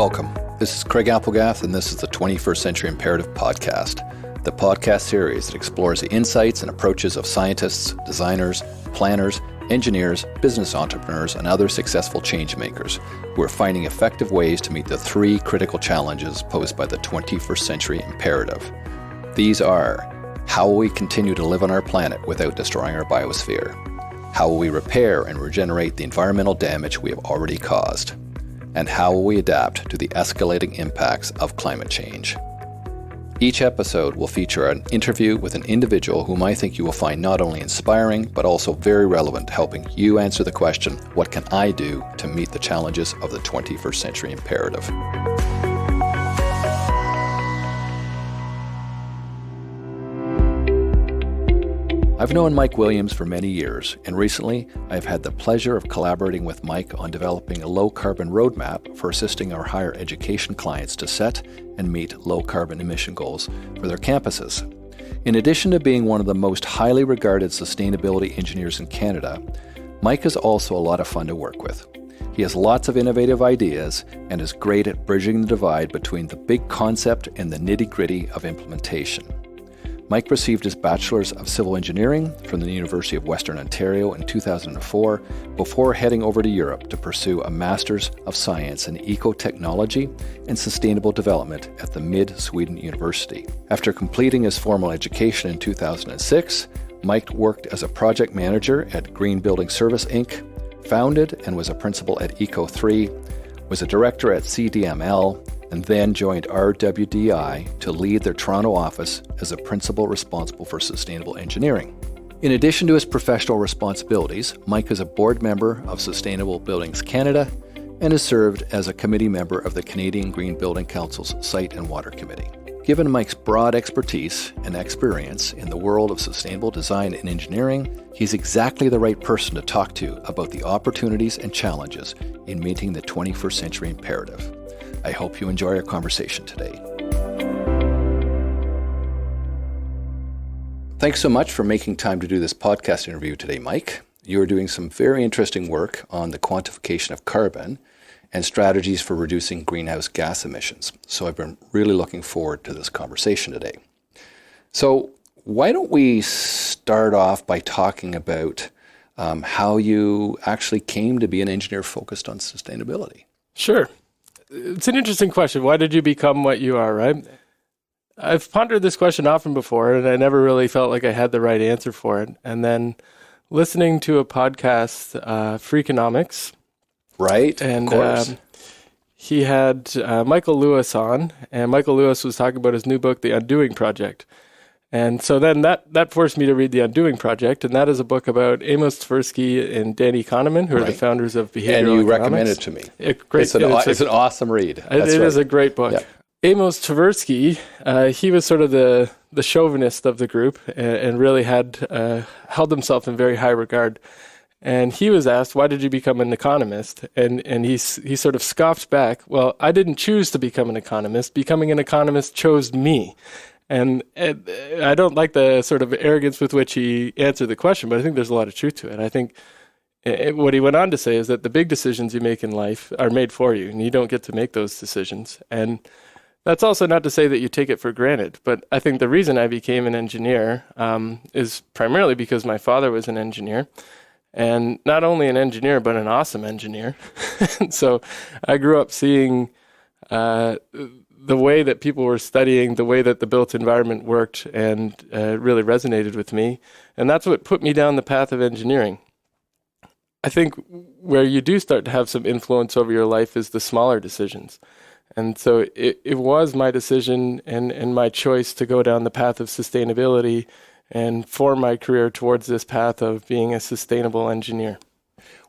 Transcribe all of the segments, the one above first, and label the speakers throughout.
Speaker 1: Welcome. This is Craig Applegath, and this is the 21st Century Imperative podcast, the podcast series that explores the insights and approaches of scientists, designers, planners, engineers, business entrepreneurs, and other successful change makers who are finding effective ways to meet the three critical challenges posed by the 21st Century Imperative. These are: how will we continue to live on our planet without destroying our biosphere? How will we repair and regenerate the environmental damage we have already caused? And how will we adapt to the escalating impacts of climate change? Each episode will feature an interview with an individual whom I think you will find not only inspiring, but also very relevant, helping you answer the question, what can I do to meet the challenges of the 21st Century Imperative? I've known Mike Williams for many years, and recently I've had the pleasure of collaborating with Mike on developing a low-carbon roadmap for assisting our higher education clients to set and meet low-carbon emission goals for their campuses. In addition to being one of the most highly regarded sustainability engineers in Canada, Mike is also a lot of fun to work with. He has lots of innovative ideas and is great at bridging the divide between the big concept and the nitty-gritty of implementation. Mike received his Bachelor's of Civil Engineering from the University of Western Ontario in 2004 before heading over to Europe to pursue a Master's of Science in Ecotechnology and Sustainable Development at the Mid-Sweden University. After completing his formal education in 2006, Mike worked as a project manager at Green Building Service Inc., founded and was a principal at Eco3, was a director at CDML, and then joined RWDI to lead their Toronto office as a principal responsible for sustainable engineering. In addition to his professional responsibilities, Mike is a board member of Sustainable Buildings Canada and has served as a committee member of the Canadian Green Building Council's Site and Water Committee. Given Mike's broad expertise and experience in the world of sustainable design and engineering, he's exactly the right person to talk to about the opportunities and challenges in meeting the 21st Century Imperative. I hope you enjoy our conversation today. Thanks so much for making time to do this podcast interview today, Mike. You are doing some very interesting work on the quantification of carbon and strategies for reducing greenhouse gas emissions. So I've been really looking forward to this conversation today. So why don't we start off by talking about how you actually came to be an engineer focused on sustainability?
Speaker 2: Sure. It's an interesting question. Why did you become what you are, right? I've pondered this question often before, and I never really felt like I had the right answer for it. And then listening to a podcast, Freakonomics.
Speaker 1: Right,
Speaker 2: and,
Speaker 1: of course.
Speaker 2: He had Michael Lewis on, and Michael Lewis was talking about his new book, The Undoing Project. And so then that forced me to read The Undoing Project, and that is a book about Amos Tversky and Danny Kahneman, who are the founders of behavioral economics.
Speaker 1: And you recommended it to me. It's an awesome read.
Speaker 2: It is a great book. Yeah. Amos Tversky, he was sort of the chauvinist of the group and really had held himself in very high regard. And he was asked, why did you become an economist? And he sort of scoffed back, well, I didn't choose to become an economist. Becoming an economist chose me. And I don't like the sort of arrogance with which he answered the question, but I think there's a lot of truth to it. I think what he went on to say is that the big decisions you make in life are made for you, and you don't get to make those decisions. And that's also not to say that you take it for granted, but I think the reason I became an engineer is primarily because my father was an engineer, and not only an engineer, but an awesome engineer. So I grew up seeing the way that people were studying, the way that the built environment worked, and really resonated with me. And that's what put me down the path of engineering. I think where you do start to have some influence over your life is the smaller decisions. And so it was my decision and my choice to go down the path of sustainability and form my career towards this path of being a sustainable engineer.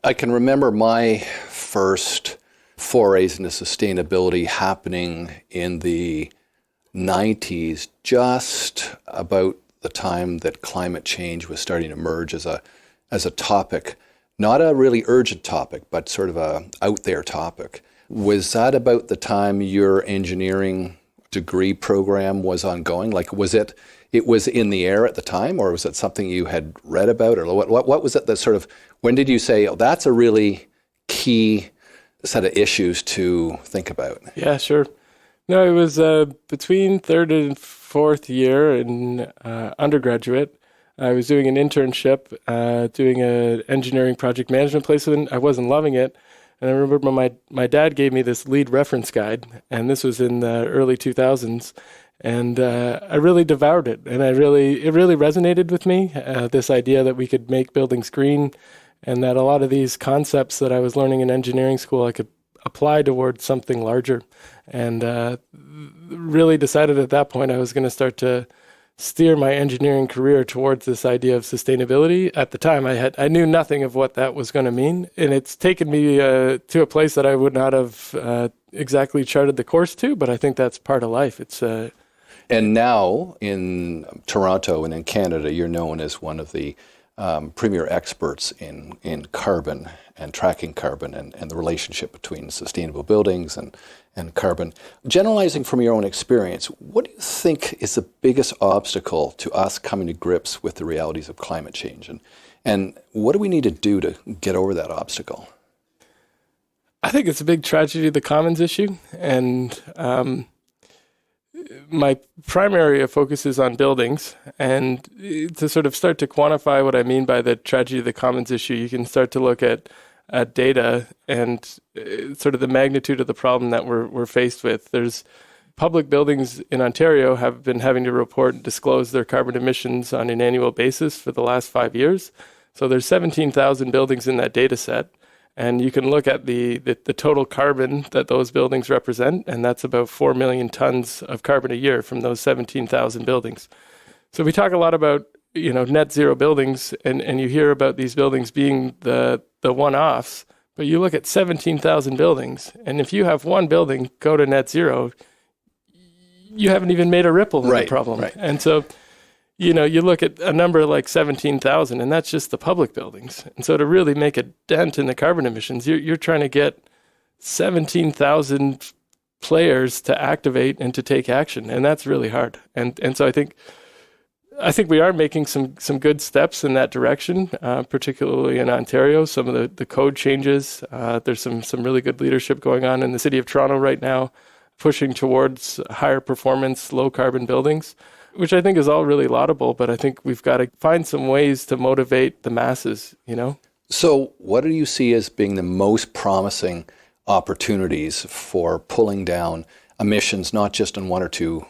Speaker 1: I can remember my first forays into sustainability happening in the 90s, just about the time that climate change was starting to emerge as a topic, not a really urgent topic, but sort of a out there topic. Was that about the time your engineering degree program was ongoing? Like, was it was in the air at the time, or was it something you had read about, or what was it that sort of, when did you say, oh, that's a really key set of issues to think about.
Speaker 2: Yeah, sure. No, it was between third and fourth year in undergraduate. I was doing an internship, doing an engineering project management placement. I wasn't loving it. And I remember my dad gave me this lead reference guide, and this was in the early 2000s. And I really devoured it. And it really resonated with me, this idea that we could make buildings green, and that a lot of these concepts that I was learning in engineering school, I could apply towards something larger. And really decided at that point I was going to start to steer my engineering career towards this idea of sustainability. At the time, I knew nothing of what that was going to mean, and it's taken me to a place that I would not have exactly charted the course to, but I think that's part of life.
Speaker 1: And now in Toronto and in Canada, you're known as one of the premier experts in carbon and tracking carbon and the relationship between sustainable buildings and carbon. Generalizing from your own experience, what do you think is the biggest obstacle to us coming to grips with the realities of climate change? And what do we need to do to get over that obstacle?
Speaker 2: I think it's a big tragedy of the commons issue. And my primary area of focus is on buildings. And to sort of start to quantify what I mean by the tragedy of the commons issue, you can start to look at data and sort of the magnitude of the problem that we're faced with. There's public buildings in Ontario have been having to report and disclose their carbon emissions on an annual basis for the last 5 years. So there's 17,000 buildings in that data set. And you can look at the total carbon that those buildings represent, and that's about 4 million tons of carbon a year from those 17,000 buildings. So we talk a lot about net zero buildings, and you hear about these buildings being the one-offs, but you look at 17,000 buildings, and if you have one building go to net zero, you haven't even made a ripple in the problem. Right. And so, you look at a number like 17,000, and that's just the public buildings. And so to really make a dent in the carbon emissions, you're trying to get 17,000 players to activate and to take action, and that's really hard. And so I think we are making some good steps in that direction, particularly in Ontario. Some of the code changes. There's some really good leadership going on in the city of Toronto right now, pushing towards higher performance, low carbon buildings, which I think is all really laudable. But I think we've got to find some ways to motivate the masses,
Speaker 1: So what do you see as being the most promising opportunities for pulling down emissions, not just on one or two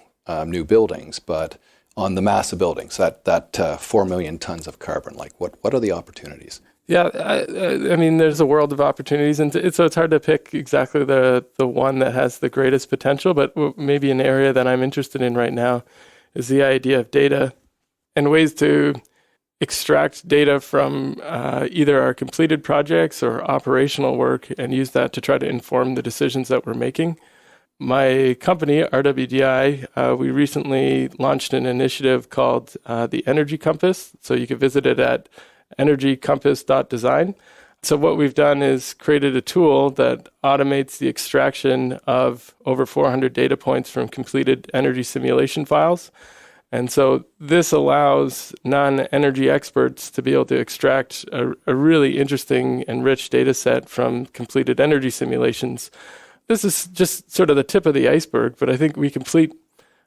Speaker 1: new buildings, but on the mass of buildings, that 4 million tons of carbon? Like what are the opportunities?
Speaker 2: Yeah, I mean, there's a world of opportunities, and so it's hard to pick exactly the one that has the greatest potential, but maybe an area that I'm interested in right now is the idea of data and ways to extract data from either our completed projects or operational work and use that to try to inform the decisions that we're making. My company, RWDI, we recently launched an initiative called the Energy Compass. So you can visit it at energycompass.design. So what we've done is created a tool that automates the extraction of over 400 data points from completed energy simulation files. And so this allows non-energy experts to be able to extract a really interesting and rich data set from completed energy simulations. This is just sort of the tip of the iceberg, but I think we complete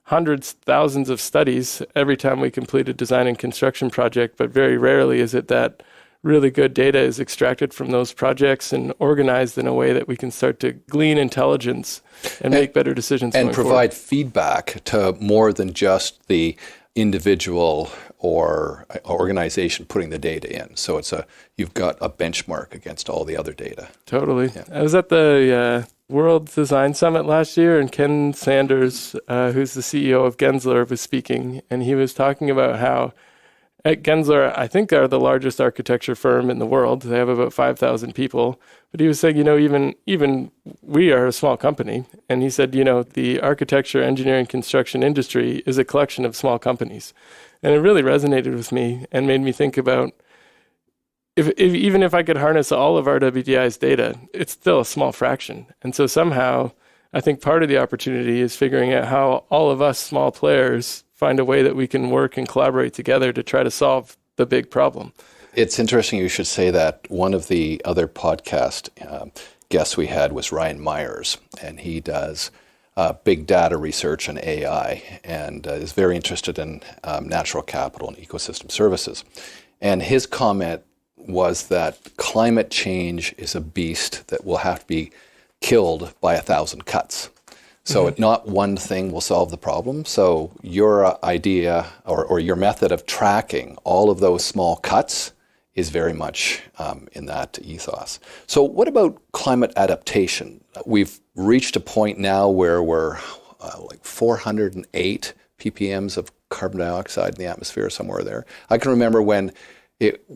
Speaker 2: hundreds, thousands of studies every time we complete a design and construction project, but very rarely is it that really good data is extracted from those projects and organized in a way that we can start to glean intelligence and make better decisions
Speaker 1: and
Speaker 2: going
Speaker 1: provide
Speaker 2: forward.
Speaker 1: Feedback to more than just the individual or organization putting the data in. So you've got a benchmark against all the other data.
Speaker 2: Totally.
Speaker 1: Yeah.
Speaker 2: I was at the World Design Summit last year, and Ken Sanders, who's the CEO of Gensler, was speaking, and he was talking about how at Gensler, I think they're the largest architecture firm in the world. They have about 5,000 people. But he was saying, even we are a small company. And he said, the architecture, engineering, construction industry is a collection of small companies. And it really resonated with me and made me think about even if I could harness all of RWDI's data, it's still a small fraction. And so somehow, I think part of the opportunity is figuring out how all of us small players find a way that we can work and collaborate together to try to solve the big problem.
Speaker 1: It's interesting you should say that. One of the other podcasts guest we had was Ryan Myers, and he does big data research and AI, and is very interested in natural capital and ecosystem services. And his comment was that climate change is a beast that will have to be killed by 1,000 cuts. So not one thing will solve the problem. So your idea or your method of tracking all of those small cuts is very much in that ethos. So what about climate adaptation? We've reached a point now where we're like 408 ppms of carbon dioxide in the atmosphere, somewhere there. I can remember when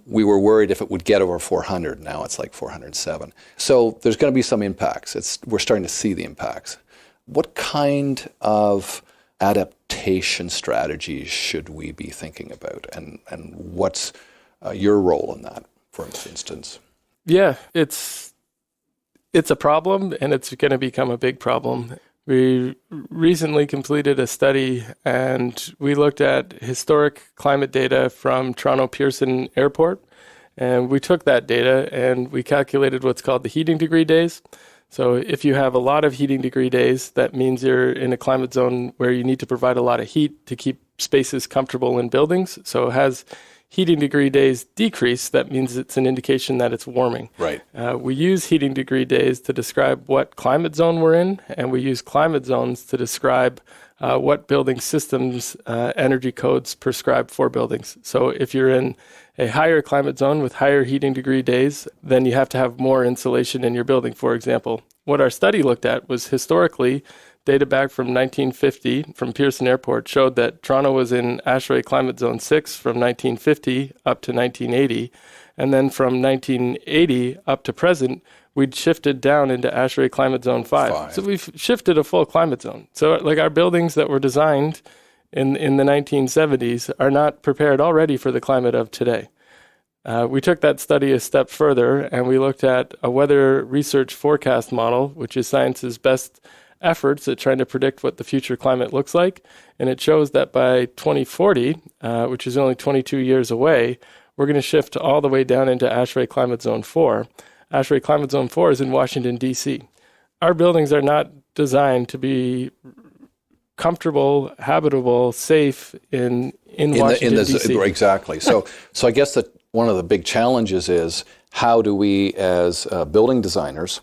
Speaker 1: we were worried if it would get over 400. Now it's like 407. So there's going to be some impacts. We're starting to see the impacts. What kind of adaptation strategies should we be thinking about, and what's your role in that, for instance?
Speaker 2: Yeah, it's a problem, and it's going to become a big problem. We recently completed a study, and we looked at historic climate data from Toronto Pearson Airport, and we took that data and we calculated what's called the heating degree days. So if you have a lot of heating degree days, that means you're in a climate zone where you need to provide a lot of heat to keep spaces comfortable in buildings. So as heating degree days decrease, that means it's an indication that it's warming.
Speaker 1: Right.
Speaker 2: We use heating degree days to describe what climate zone we're in, and we use climate zones to describe what building systems energy codes prescribe for buildings. So if you're in a higher climate zone with higher heating degree days, then you have to have more insulation in your building, for example. What our study looked at was historically data back from 1950 from Pearson Airport showed that Toronto was in ASHRAE Climate Zone 6 from 1950 up to 1980. And then from 1980 up to present, we'd shifted down into ASHRAE Climate Zone 5. So we've shifted a full climate zone. So like our buildings that were designed in the 1970s are not prepared already for the climate of today. We took that study a step further, and we looked at a weather research forecast model, which is science's best efforts at trying to predict what the future climate looks like. And it shows that by 2040, which is only 22 years away, we're going to shift all the way down into ASHRAE Climate Zone 4. ASHRAE Climate Zone 4 is in Washington, D.C. Our buildings are not designed to be comfortable, habitable, safe in Washington, D.C.
Speaker 1: Exactly. So I guess that one of the big challenges is how do we, as building designers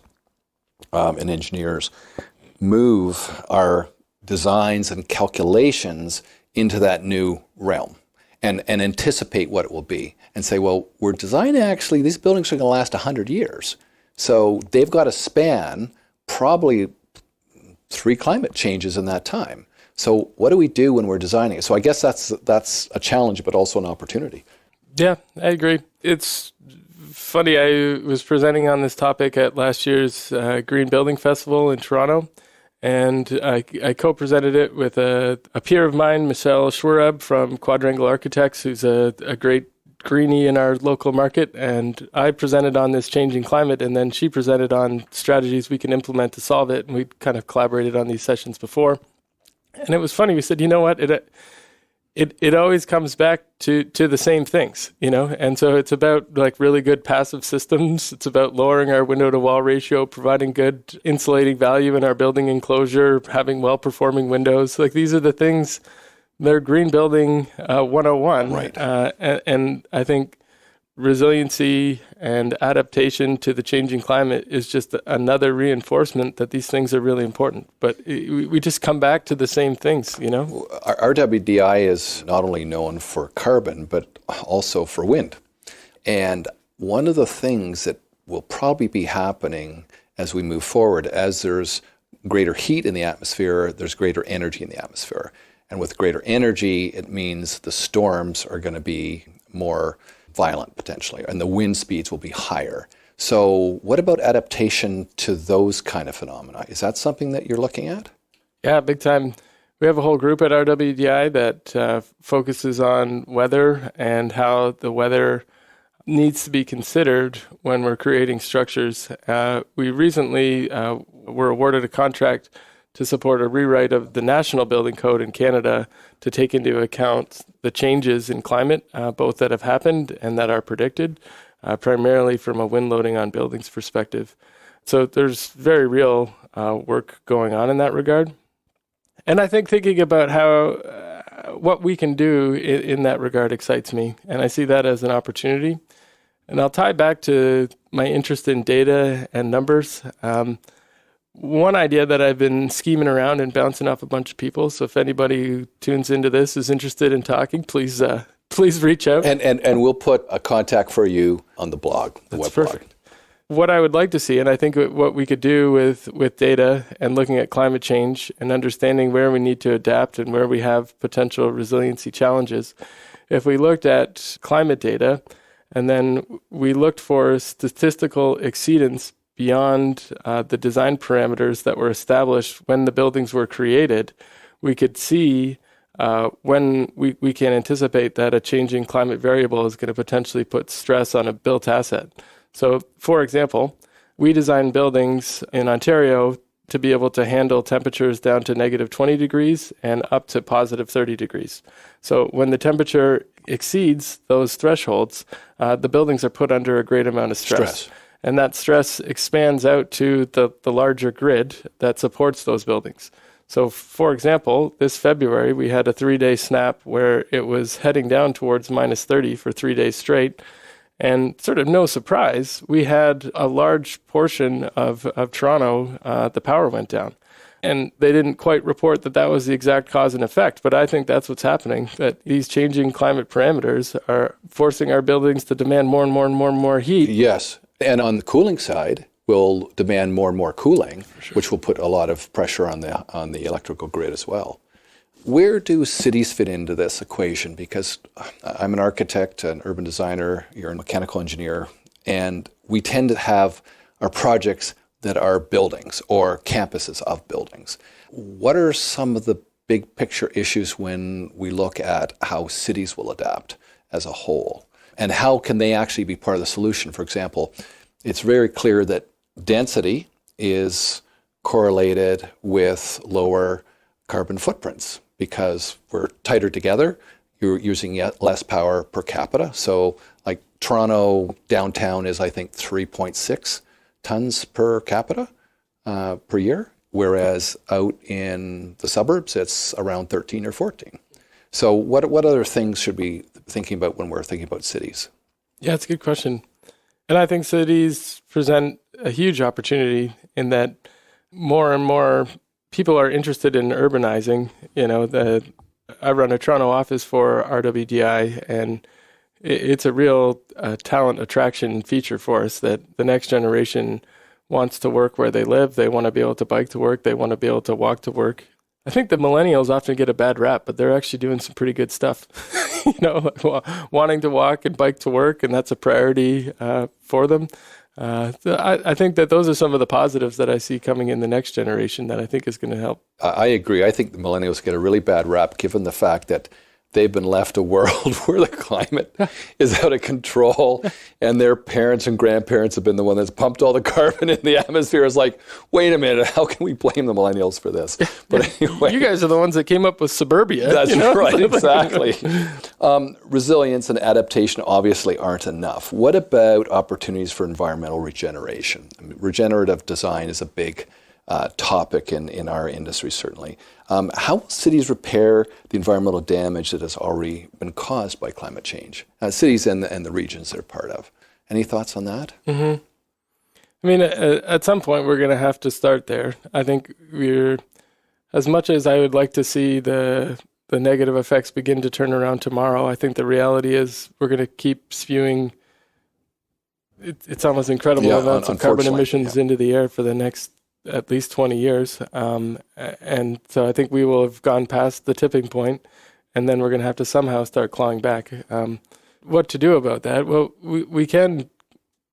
Speaker 1: and engineers, move our designs and calculations into that new realm and anticipate what it will be and say, well, we're designing actually, these buildings are going to last 100 years. So they've got to span probably 3 climate changes in that time. So what do we do when we're designing it? So I guess that's a challenge, but also an opportunity.
Speaker 2: Yeah, I agree. It's funny. I was presenting on this topic at last year's Green Building Festival in Toronto, and I co-presented it with a peer of mine, Michelle Schwereb from Quadrangle Architects, who's a great greenie in our local market. And I presented on this changing climate, and then she presented on strategies we can implement to solve it. And we kind of collaborated on these sessions before. And it was funny. We said, you know what? It always comes back to the same things, you know? And so it's about like really good passive systems. It's about lowering our window to wall ratio, providing good insulating value in our building enclosure, having well-performing windows. Like these are the things, they're green building 101.
Speaker 1: Right.
Speaker 2: And I think resiliency and adaptation to the changing climate is just another reinforcement that these things are really important. But we just come back to the same things, you know?
Speaker 1: RWDI is not only known for carbon, but also for wind. And one of the things that will probably be happening as we move forward, as there's greater heat in the atmosphere, there's greater energy in the atmosphere. And with greater energy, it means the storms are going to be more violent potentially, and the wind speeds will be higher. So what about adaptation to those kind of phenomena? Is that something that you're looking at?
Speaker 2: Yeah, big time. We have a whole group at RWDI that focuses on weather and how the weather needs to be considered when we're creating structures. We recently were awarded a contract to support a rewrite of the National Building Code in Canada to take into account the changes in climate, both that have happened and that are predicted, primarily from a wind loading on buildings perspective. So there's very real work going on in that regard. And I think thinking about how what we can do in that regard excites me. And I see that as an opportunity. And I'll tie back to my interest in data and numbers. One idea that I've been scheming around and bouncing off a bunch of people. So if anybody who tunes into this is interested in talking, please reach out.
Speaker 1: And we'll put a contact for you on the blog, the
Speaker 2: That's
Speaker 1: web
Speaker 2: perfect.
Speaker 1: blog.
Speaker 2: What I would like to see, and I think what we could do with data and looking at climate change and understanding where we need to adapt and where we have potential resiliency challenges, if we looked at climate data and then we looked for statistical exceedance beyond the design parameters that were established when the buildings were created, we could see when we can anticipate that a changing climate variable is going to potentially put stress on a built asset. So, for example, we design buildings in Ontario to be able to handle temperatures down to negative 20 degrees and up to positive 30 degrees. So when the temperature exceeds those thresholds, the buildings are put under a great amount of stress. And that stress expands out to the larger grid that supports those buildings. So, for example, this February, we had a 3-day snap where it was heading down towards minus 30 for 3 days straight. And sort of no surprise, we had a large portion of Toronto, the power went down. And they didn't quite report that was the exact cause and effect, but I think that's what's happening, that these changing climate parameters are forcing our buildings to demand more and more and more and more heat.
Speaker 1: Yes. And on the cooling side, we'll demand more and more cooling, which will put a lot of pressure on the electrical grid as well. Where do cities fit into this equation? Because I'm an architect, an urban designer, you're a mechanical engineer, and we tend to have our projects that are buildings or campuses of buildings. What are some of the big picture issues when we look at how cities will adapt as a whole? And how can they actually be part of the solution? For example, it's very clear that density is correlated with lower carbon footprints. Because we're tighter together, you're using less power per capita. So like Toronto downtown is, I think, 3.6 tons per capita per year, whereas out in the suburbs, it's around 13 or 14. So what other things should we be thinking about when we're thinking about cities?
Speaker 2: Yeah, it's a good question. And I think cities present a huge opportunity in that more and more people are interested in urbanizing. I run a Toronto office for RWDI, and it's a real talent attraction feature for us that the next generation wants to work where they live. They want to be able to bike to work. They want to be able to walk to work. I think the millennials often get a bad rap, but they're actually doing some pretty good stuff. Wanting to walk and bike to work, and that's a priority for them. I think that those are some of the positives that I see coming in the next generation that I think is going to help.
Speaker 1: I agree. I think the millennials get a really bad rap given the fact that they've been left a world where the climate is out of control and their parents and grandparents have been the one that's pumped all the carbon in the atmosphere. It's like, wait a minute, how can we blame the millennials for this? But anyway.
Speaker 2: You guys are the ones that came up with suburbia.
Speaker 1: That's right, exactly. Resilience and adaptation obviously aren't enough. What about opportunities for environmental regeneration? I mean, regenerative design is a big topic in our industry, certainly. How will cities repair the environmental damage that has already been caused by climate change? Cities and the regions they're part of. Any thoughts on that?
Speaker 2: Mm-hmm. I mean, at some point, we're going to have to start there. I think as much as I would like to see the negative effects begin to turn around tomorrow, I think the reality is we're going to keep spewing, it's almost incredible amounts of carbon emissions into the air for the next at least 20 years. And so I think we will have gone past the tipping point, and then we're going to have to somehow start clawing back. What to do about that? Well, we can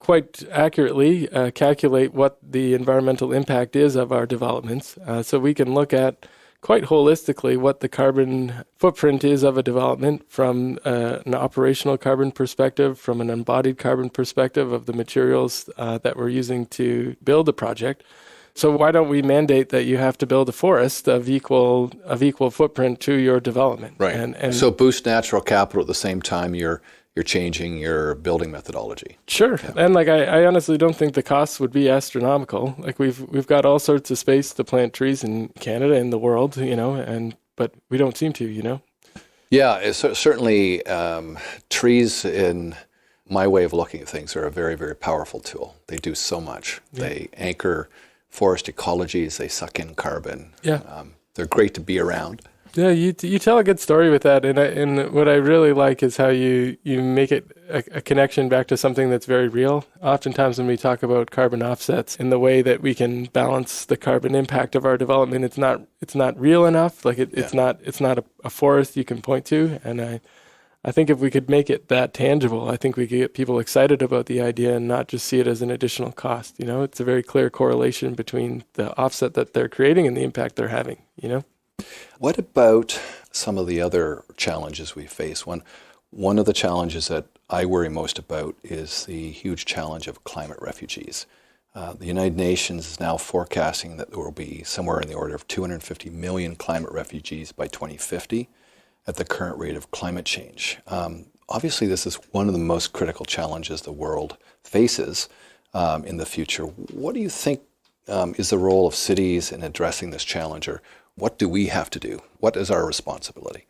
Speaker 2: quite accurately calculate what the environmental impact is of our developments. So we can look at quite holistically what the carbon footprint is of a development from an operational carbon perspective, from an embodied carbon perspective of the materials that we're using to build a project. So why don't we mandate that you have to build a forest of equal footprint to your development?
Speaker 1: Right. And so boost natural capital at the same time you're you're changing your building methodology.
Speaker 2: Sure.
Speaker 1: Yeah.
Speaker 2: And like I honestly don't think the costs would be astronomical. Like we've got all sorts of space to plant trees in Canada and the world, but we don't seem to.
Speaker 1: Yeah, certainly trees, in my way of looking at things, are a very, very powerful tool. They do so much. Yeah. They anchor forest ecologies. They suck in carbon.
Speaker 2: Yeah.
Speaker 1: They're great to be around.
Speaker 2: Yeah, you tell a good story with that, and what I really like is how you make it a connection back to something that's very real. Oftentimes when we talk about carbon offsets, in the way that we can balance the carbon impact of our development, it's not real enough. Like it's not a forest you can point to, and I think if we could make it that tangible, I think we could get people excited about the idea and not just see it as an additional cost. It's a very clear correlation between the offset that they're creating and the impact they're having.
Speaker 1: What about some of the other challenges we face? One of the challenges that I worry most about is the huge challenge of climate refugees. The United Nations is now forecasting that there will be somewhere in the order of 250 million climate refugees by 2050 at the current rate of climate change. Obviously, this is one of the most critical challenges the world faces in the future. What do you think is the role of cities in addressing this challenge, or what do we have to do? What is our responsibility?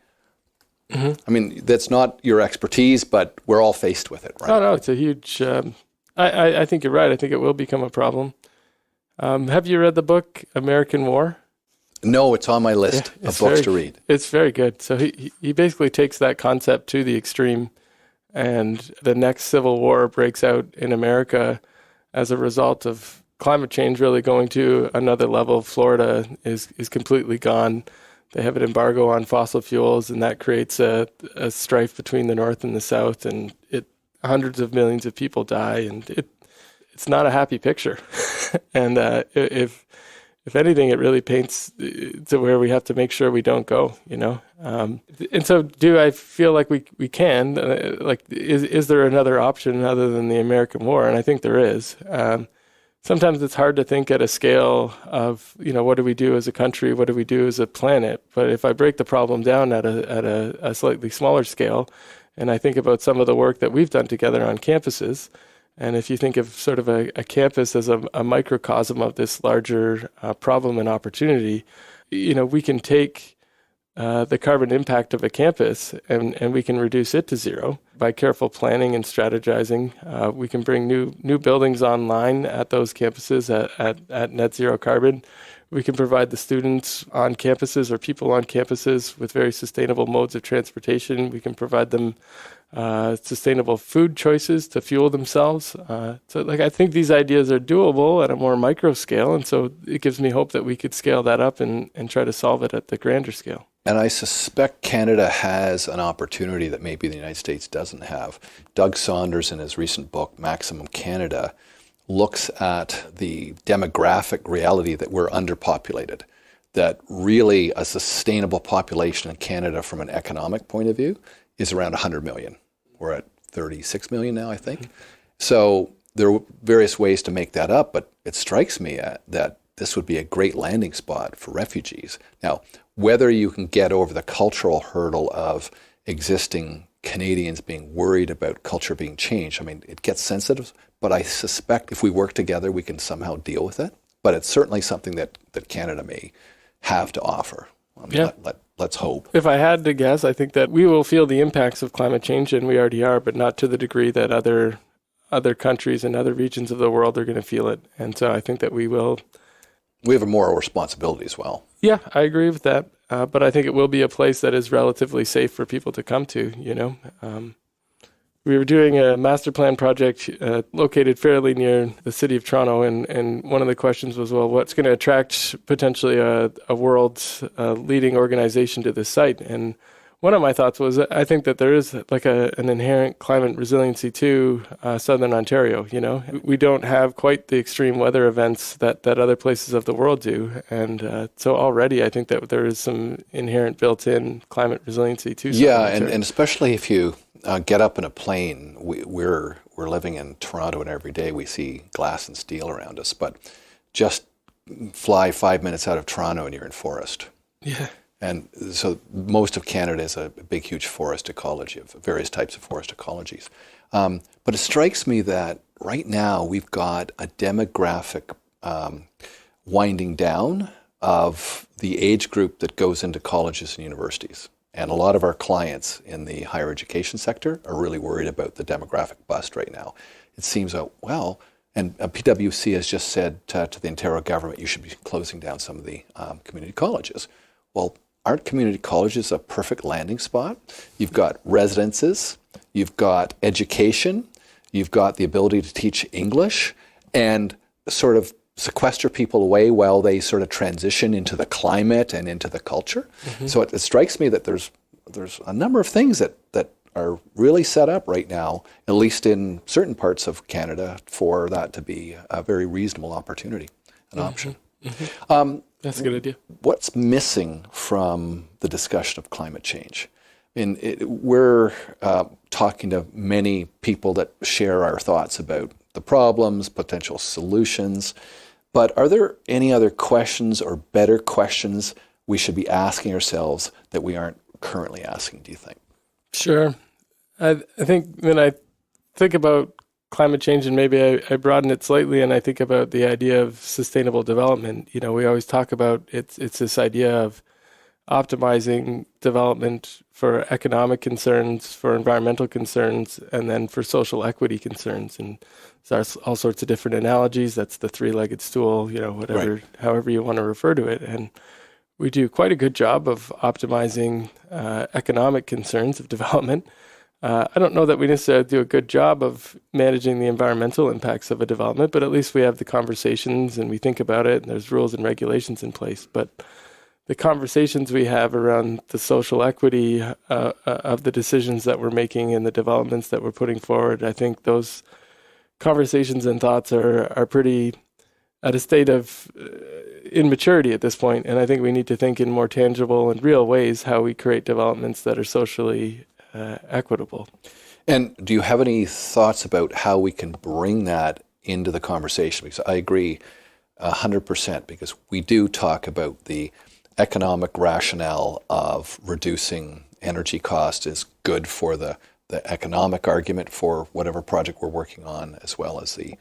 Speaker 1: Mm-hmm. I mean, that's not your expertise, but we're all faced with it, right?
Speaker 2: No, it's a huge... I think you're right. I think it will become a problem. Have you read the book American War?
Speaker 1: No, it's on my list of books to read.
Speaker 2: It's very good. So he basically takes that concept to the extreme, and the next civil war breaks out in America as a result of climate change really going to another level. Florida is completely gone. They have an embargo on fossil fuels, and that creates a strife between the North and the South, and hundreds of millions of people die, and it's not a happy picture. And if anything, it really paints to where we have to make sure we don't go, And so do I feel like we can, is there another option other than the American war? And I think there is. Sometimes it's hard to think at a scale of, what do we do as a country? What do we do as a planet? But if I break the problem down at a slightly smaller scale, and I think about some of the work that we've done together on campuses, and if you think of sort of a campus as a microcosm of this larger problem and opportunity, we can take the carbon impact of a campus and we can reduce it to zero by careful planning and strategizing. We can bring new buildings online at those campuses at net zero carbon. We can provide the students on campuses or people on campuses with very sustainable modes of transportation. We can provide them sustainable food choices to fuel themselves. I think these ideas are doable at a more micro scale, and so it gives me hope that we could scale that up and try to solve it at the grander scale.
Speaker 1: And I suspect Canada has an opportunity that maybe the United States doesn't have. Doug Saunders, in his recent book, Maximum Canada, looks at the demographic reality that we're underpopulated, that really a sustainable population in Canada from an economic point of view is around 100 million. We're at 36 million now, I think. So there are various ways to make that up, but it strikes me that this would be a great landing spot for refugees. Now, whether you can get over the cultural hurdle of existing Canadians being worried about culture being changed, I mean, it gets sensitive, but I suspect if we work together, we can somehow deal with it. But it's certainly something that Canada may have to offer. Let's hope.
Speaker 2: If I had to guess, I think that we will feel the impacts of climate change, and we already are, but not to the degree that other countries and other regions of the world are going to feel it. And so I think that we will.
Speaker 1: We have a moral responsibility as well.
Speaker 2: Yeah, I agree with that. But I think it will be a place that is relatively safe for people to come to, We were doing a master plan project located fairly near the city of Toronto, and one of the questions was, well, what's going to attract potentially a world's leading organization to this site? And one of my thoughts was, I think that there is like an inherent climate resiliency to Southern Ontario. We don't have quite the extreme weather events that other places of the world do, and so already I think that there is some inherent built-in climate resiliency to Southern Ontario. And
Speaker 1: especially if you get up in a plane. We're living in Toronto, and every day we see glass and steel around us. But just fly 5 minutes out of Toronto, and you're in forest.
Speaker 2: Yeah.
Speaker 1: And so most of Canada is a big, huge forest ecology of various types of forest ecologies. But it strikes me that right now we've got a demographic winding down of the age group that goes into colleges and universities. And a lot of our clients in the higher education sector are really worried about the demographic bust right now. It seems that, well, and PwC has just said to the Ontario government, you should be closing down some of the community colleges. Well, aren't community colleges a perfect landing spot? You've got residences, you've got education, you've got the ability to teach English and sort of sequester people away while they sort of transition into the climate and into the culture. Mm-hmm. So it strikes me that there's a number of things that are really set up right now, at least in certain parts of Canada, for that to be a very reasonable opportunity, an option. Mm-hmm.
Speaker 2: That's a good idea.
Speaker 1: What's missing from the discussion of climate change? We're talking to many people that share our thoughts about the problems, potential solutions, but are there any other questions or better questions we should be asking ourselves that we aren't currently asking, do you think?
Speaker 2: Sure. I think when I think about climate change, and maybe I broaden it slightly, and I think about the idea of sustainable development. You know, we always talk about it's this idea of optimizing development for economic concerns, for environmental concerns, and then for social equity concerns. And there's all sorts of different analogies. That's the three-legged stool, you know, whatever, right, however you want to refer to it. And we do quite a good job of optimizing economic concerns of development. I don't know that we necessarily do a good job of managing the environmental impacts of a development, but at least we have the conversations and we think about it, and there's rules and regulations in place. But the conversations we have around the social equity of the decisions that we're making and the developments that we're putting forward, I think those conversations and thoughts are pretty at a state of immaturity at this point. And I think we need to think in more tangible and real ways how we create developments that are socially equitable.
Speaker 1: And do you have any thoughts about how we can bring that into the conversation? Because I agree 100%, because we do talk about the economic rationale of reducing energy cost is good for the economic argument for whatever project we're working on, as well as the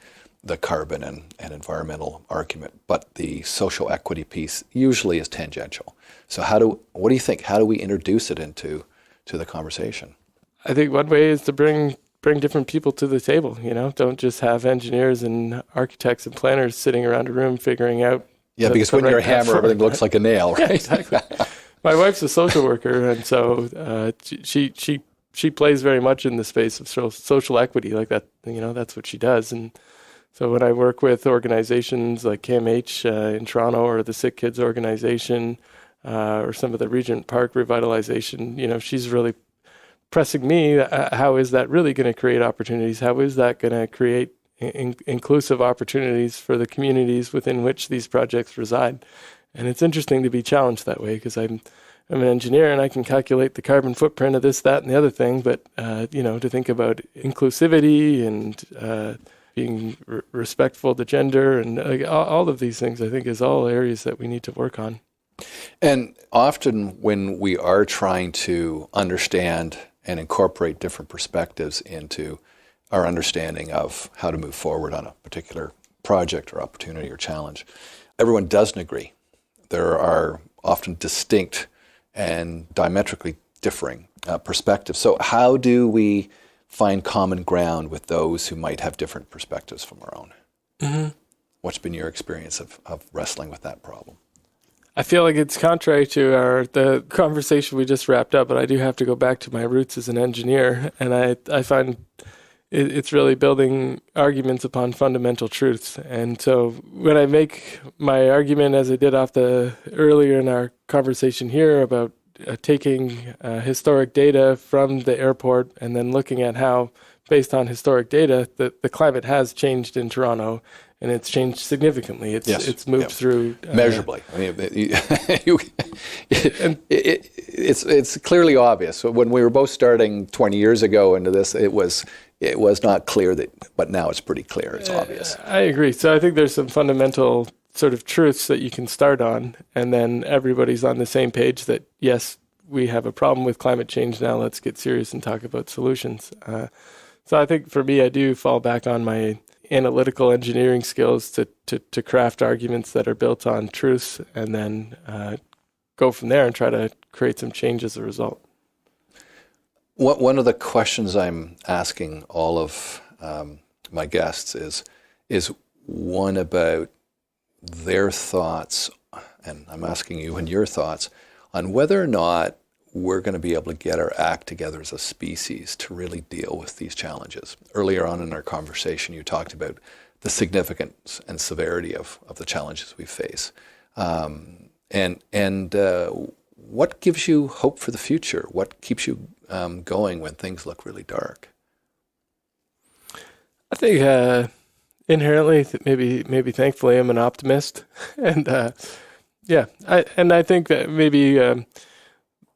Speaker 1: carbon and environmental argument. But the social equity piece usually is tangential. So what do you think? How do we introduce it into the conversation?
Speaker 2: I think one way is to bring different people to the table. You know, don't just have engineers and architects and planners sitting around a room figuring out.
Speaker 1: Yeah, because when you're a hammer, everything looks like a nail, right?
Speaker 2: Yeah, exactly. My wife's a social worker, and so she plays very much in the space of social equity, like that. You know, that's what she does. And so when I work with organizations like CANMET in Toronto, or the Sick Kids organization, or some of the Regent Park revitalization, you know, she's really pressing me, how is that really going to create opportunities? How is that going to create inclusive opportunities for the communities within which these projects reside? And it's interesting to be challenged that way, because I'm an engineer and I can calculate the carbon footprint of this, that, and the other thing. But, you know, to think about inclusivity and being respectful to gender and all of these things, I think is all areas that we need to work on.
Speaker 1: And often when we are trying to understand and incorporate different perspectives into our understanding of how to move forward on a particular project or opportunity or challenge, everyone doesn't agree. There are often distinct and diametrically differing perspectives. So how do we find common ground with those who might have different perspectives from our own? Mm-hmm. What's been your experience of wrestling with that problem?
Speaker 2: I feel like it's contrary to the conversation we just wrapped up, but I do have to go back to my roots as an engineer, and I find it's really building arguments upon fundamental truths. And so when I make my argument, as I did earlier in our conversation here about taking historic data from the airport and then looking at how, based on historic data, the climate has changed in Toronto. And it's changed significantly. It's moved through
Speaker 1: measurably. I mean, it's clearly obvious. When we were both starting 20 years ago into this, it was not clear but now it's pretty clear. It's obvious.
Speaker 2: I agree. So I think there's some fundamental sort of truths that you can start on, and then everybody's on the same page that, yes, we have a problem with climate change now, let's get serious and talk about solutions. So I think for me, I do fall back on my analytical engineering skills to craft arguments that are built on truths, and then go from there and try to create some change as a result.
Speaker 1: One of the questions I'm asking all of my guests is one about their thoughts, and I'm asking you and your thoughts on whether or not we're going to be able to get our act together as a species to really deal with these challenges. Earlier on in our conversation, you talked about the significance and severity of the challenges we face. And what gives you hope for the future? What keeps you going when things look really dark?
Speaker 2: I think inherently, maybe thankfully, I'm an optimist, and I think that maybe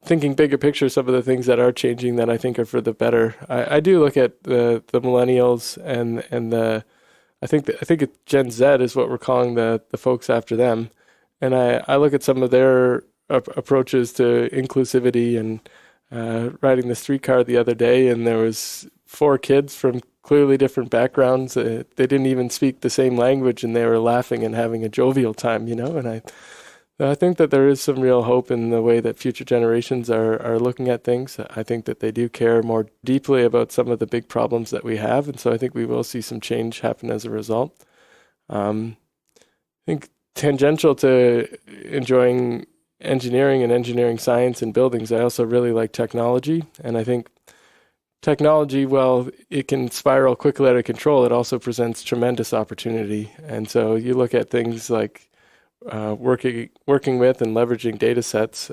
Speaker 2: thinking bigger picture, some of the things that are changing that I think are for the better. I do look at the millennials and the I think Gen Z is what we're calling the folks after them, and I look at some of their approaches to inclusivity and riding the streetcar the other day, and there was 4 kids from clearly different backgrounds. They didn't even speak the same language, and they were laughing and having a jovial time, and I think that there is some real hope in the way that future generations are looking at things. I think that they do care more deeply about some of the big problems that we have, and so I think we will see some change happen as a result. I think tangential to enjoying engineering and engineering science and buildings, I also really like technology, and I think technology, while it can spiral quickly out of control, it also presents tremendous opportunity. And so you look at things like working with and leveraging data sets.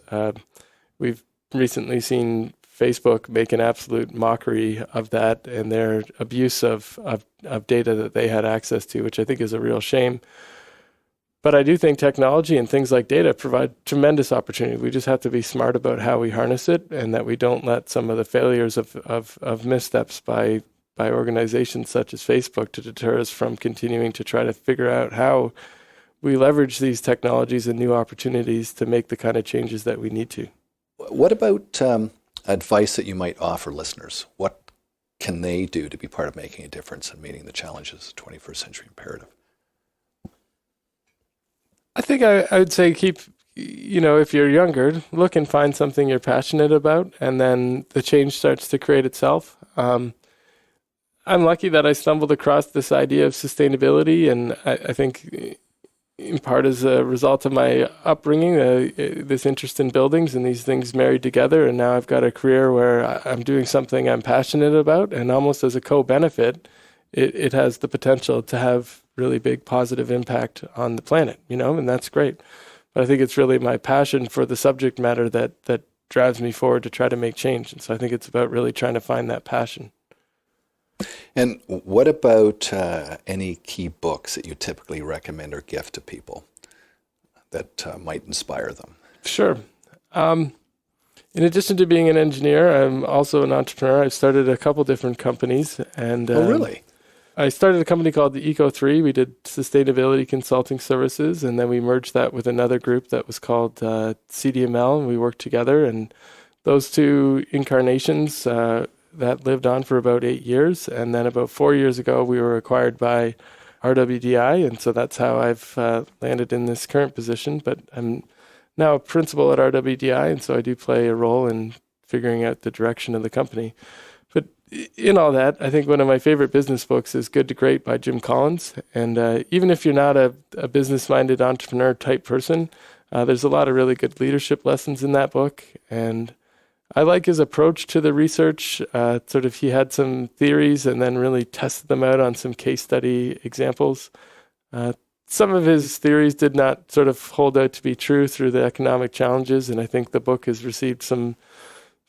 Speaker 2: We've recently seen Facebook make an absolute mockery of that and their abuse of data that they had access to, which I think is a real shame. But I do think technology and things like data provide tremendous opportunity. We just have to be smart about how we harness it, and that we don't let some of the failures of missteps by organizations such as Facebook to deter us from continuing to try to figure out how we leverage these technologies and new opportunities to make the kind of changes that we need to.
Speaker 1: What about advice that you might offer listeners? What can they do to be part of making a difference and meeting the challenges of the 21st century imperative?
Speaker 2: I think I would say keep, if you're younger, look and find something you're passionate about, and then the change starts to create itself. I'm lucky that I stumbled across this idea of sustainability, and I think in part as a result of my upbringing, this interest in buildings and these things married together, and now I've got a career where I'm doing something I'm passionate about, and almost as a co-benefit, it has the potential to have really big positive impact on the planet, and that's great. But I think it's really my passion for the subject matter that drives me forward to try to make change, and so I think it's about really trying to find that passion.
Speaker 1: And what about any key books that you typically recommend or gift to people that might inspire them?
Speaker 2: Sure. In addition to being an engineer, I'm also an entrepreneur. I've started a couple different companies. And
Speaker 1: oh, really?
Speaker 2: I started a company called the Eco3. We did sustainability consulting services, and then we merged that with another group that was called CDML, and we worked together. And those two incarnations that lived on for about 8 years. And then about 4 years ago, we were acquired by RWDI. And so that's how I've landed in this current position. But I'm now a principal at RWDI, and so I do play a role in figuring out the direction of the company. But in all that, I think one of my favorite business books is Good to Great by Jim Collins. And even if you're not a business-minded entrepreneur type person, there's a lot of really good leadership lessons in that book. And I like his approach to the research. He had some theories and then really tested them out on some case study examples. Some of his theories did not sort of hold out to be true through the economic challenges, and I think the book has received some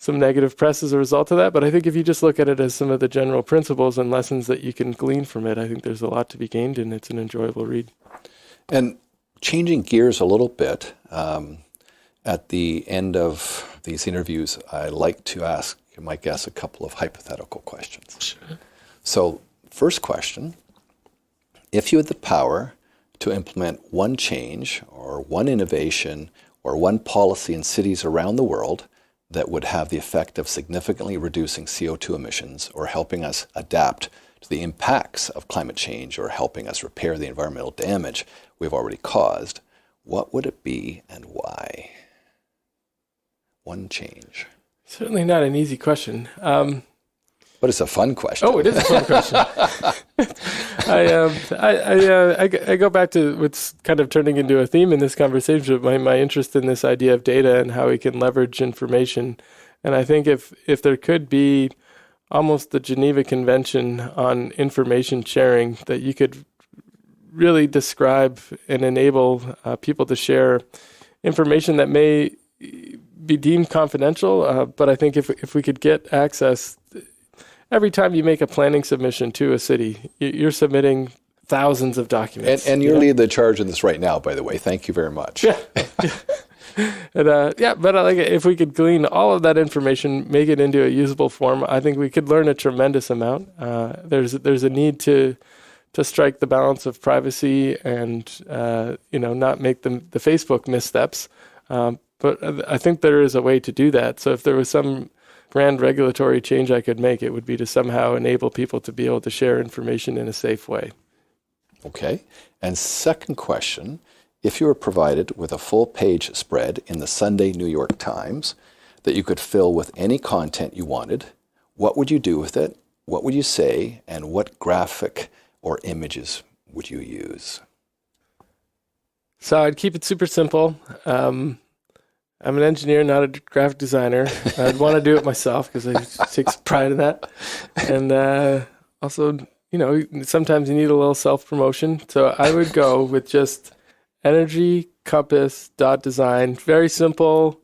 Speaker 2: negative press as a result of that. But I think if you just look at it as some of the general principles and lessons that you can glean from it, I think there's a lot to be gained, and it's an enjoyable read.
Speaker 1: And changing gears a little bit, at the end of these interviews, I like to ask my guests a couple of hypothetical questions.
Speaker 2: Sure.
Speaker 1: So, first question, if you had the power to implement one change or one innovation or one policy in cities around the world that would have the effect of significantly reducing CO2 emissions or helping us adapt to the impacts of climate change or helping us repair the environmental damage we've already caused, what would it be and why? One change.
Speaker 2: Certainly not an easy question.
Speaker 1: But it's a fun question.
Speaker 2: Oh, it is a fun question. I go back to what's kind of turning into a theme in this conversation, my interest in this idea of data and how we can leverage information. And I think if there could be almost the Geneva Convention on information sharing, that you could really describe and enable people to share information that may be deemed confidential, but I think if we could get access. Every time you make a planning submission to a city, you're submitting thousands of documents.
Speaker 1: And you're leading the charge in this right now, by the way. Thank you very much.
Speaker 2: Yeah. But if we could glean all of that information, make it into a usable form, I think we could learn a tremendous amount. There's a need to strike the balance of privacy and not make the Facebook missteps. But I think there is a way to do that. So if there was some grand regulatory change I could make, it would be to somehow enable people to be able to share information in a safe way.
Speaker 1: Okay. And second question, if you were provided with a full-page spread in the Sunday New York Times that you could fill with any content you wanted, what would you do with it? What would you say? And what graphic or images would you use?
Speaker 2: So I'd keep it super simple. I'm an engineer, not a graphic designer. I'd want to do it myself because I take pride in that. And also, sometimes you need a little self-promotion. So I would go with just energy compass .design. Very simple,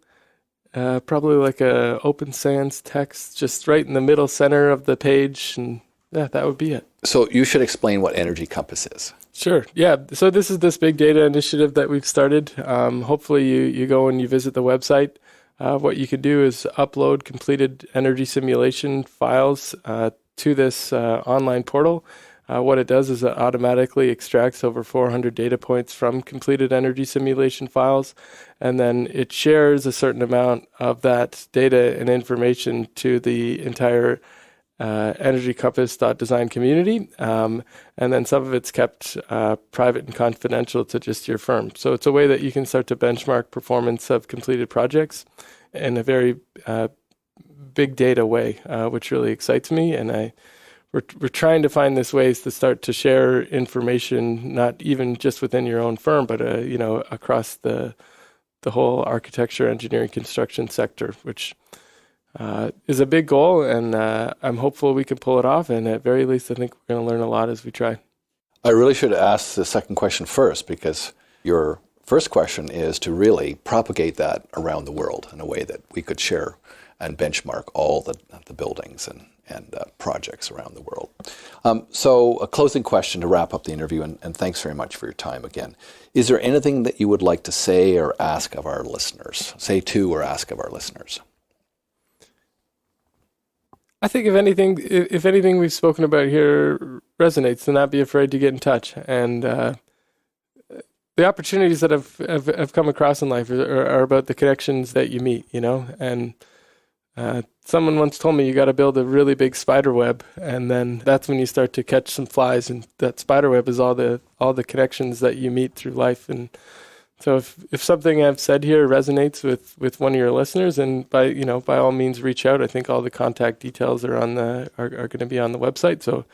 Speaker 2: probably like a open sans text, just right in the middle center of the page. And yeah, that would be it.
Speaker 1: So you should explain what Energy Compass is.
Speaker 2: Sure. Yeah. So this is this big data initiative that we've started. Hopefully you go and you visit the website. What you can do is upload completed energy simulation files to this online portal. What it does is it automatically extracts over 400 data points from completed energy simulation files, and then it shares a certain amount of that data and information to the entire Energy Compass .design community, and then some of it's kept private and confidential to just your firm. So it's a way that you can start to benchmark performance of completed projects in a very big data way, which really excites me. And we're trying to find this ways to start to share information, not even just within your own firm, but across the whole architecture, engineering, construction sector, which is a big goal, and I'm hopeful we can pull it off. And at very least, I think we're going to learn a lot as we try.
Speaker 1: I really should ask the second question first, because your first question is to really propagate that around the world in a way that we could share and benchmark all the buildings and projects around the world. So a closing question to wrap up the interview, and thanks very much for your time again. Is there anything that you would like to say or ask of our listeners? Say to or ask of our listeners?
Speaker 2: I think if anything we've spoken about here resonates, then not be afraid to get in touch. And the opportunities that have come across in life are about the connections that you meet, And someone once told me you got to build a really big spider web, and then that's when you start to catch some flies. And that spider web is all the connections that you meet through life. And so if something I've said here resonates with one of your listeners, and by all means reach out. I think all the contact details are going to be on the website. So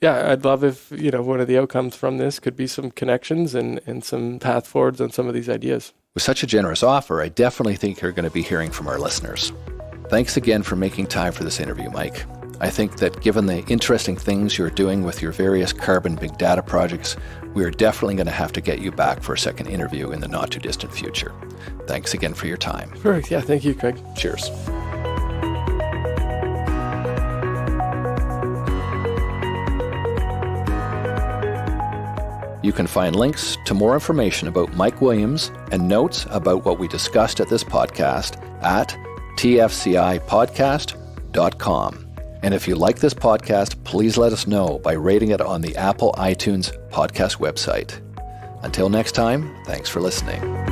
Speaker 2: yeah, I'd love if one of the outcomes from this could be some connections and some path forwards on some of these ideas.
Speaker 1: With such a generous offer, I definitely think you're going to be hearing from our listeners. Thanks again for making time for this interview, Mike. I think that given the interesting things you're doing with your various carbon big data projects, we are definitely going to have to get you back for a second interview in the not too distant future. Thanks again for your time.
Speaker 2: Perfect. Yeah, thank you, Craig.
Speaker 1: Cheers. You can find links to more information about Mike Williams and notes about what we discussed at this podcast at tfcipodcast.com. And if you like this podcast, please let us know by rating it on the Apple iTunes podcast website. Until next time, thanks for listening.